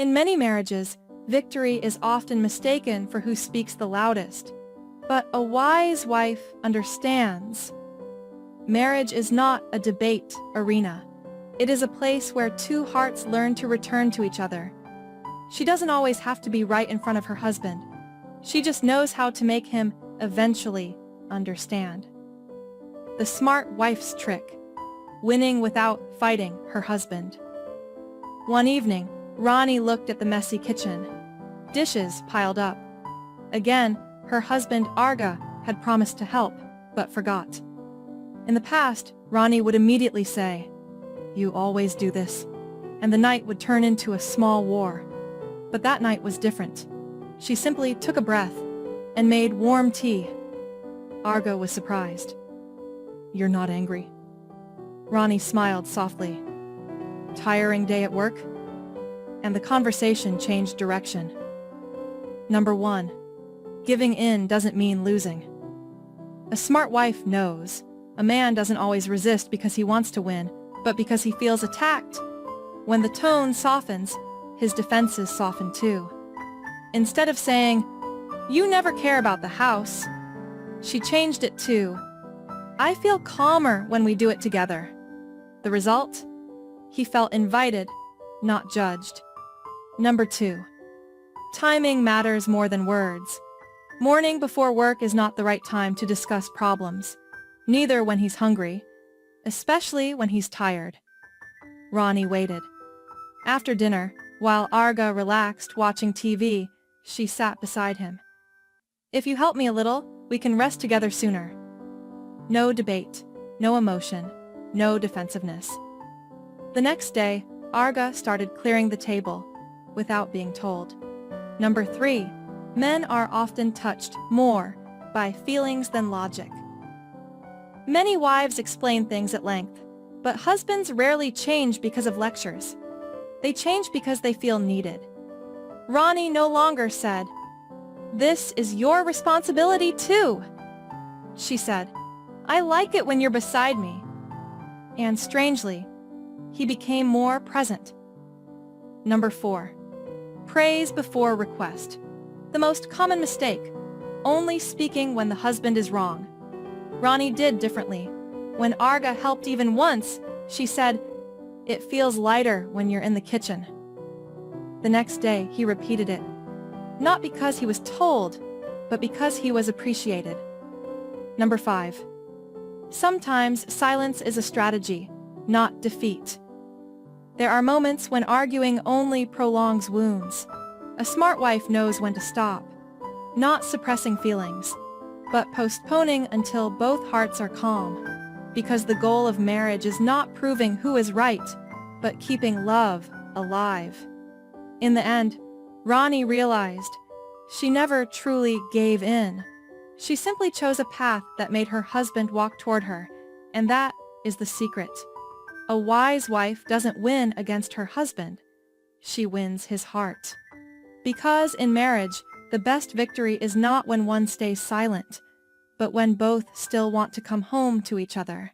In many marriages, victory is often mistaken for who speaks the loudest. But a wise wife understands. Marriage is not a debate arena. It is a place where two hearts learn to return to each other. She doesn't always have to be right in front of her husband. She just knows how to make him eventually understand. The smart wife's trick: winning without fighting her husband. One evening, Rani looked at the messy kitchen. Dishes piled up. Again, her husband Arga had promised to help, but forgot. In the past, Rani would immediately say, "You always do this," and the night would turn into a small war. But that night was different. She simply took a breath and made warm tea. Arga was surprised. "You're not angry?" Rani smiled softly. "Tiring day at work?" And the conversation changed direction. Number 1. Giving in doesn't mean losing. A smart wife knows a man doesn't always resist because he wants to win, but because he feels attacked. When the tone softens, his defenses soften too. Instead of saying, "You never care about the house," she changed it to, "I feel calmer when we do it together." The result? He felt invited, not judged. Number 2. Timing matters more than words. Morning before work is not the right time to discuss problems. Neither when he's hungry, especially when he's tired. Rani waited. After dinner, while Arga relaxed watching TV, she sat beside him. "If you help me a little, we can rest together sooner." No debate, no emotion, no defensiveness. The next day, Arga started clearing the table, without being told. Number 3. Men are often touched more by feelings than logic. Many wives explain things at length, but husbands rarely change because of lectures. They change because they feel needed. Rani no longer said, "This is your responsibility too." She said, "I like it when you're beside me." And strangely, he became more present. Number 4. Praise before request. The most common mistake: only speaking when the husband is wrong. Rani did differently. When Arga helped even once, she said, "It feels lighter when you're in the kitchen." The next day, he repeated it. Not because he was told, but because he was appreciated. Number 5. Sometimes silence is a strategy, not defeat. There are moments when arguing only prolongs wounds. A smart wife knows when to stop, not suppressing feelings, but postponing until both hearts are calm, because the goal of marriage is not proving who is right, but keeping love alive. In the end, Rani realized she never truly gave in. She simply chose a path that made her husband walk toward her, and that is the secret. A wise wife doesn't win against her husband. She wins his heart. Because in marriage, the best victory is not when one stays silent, but when both still want to come home to each other.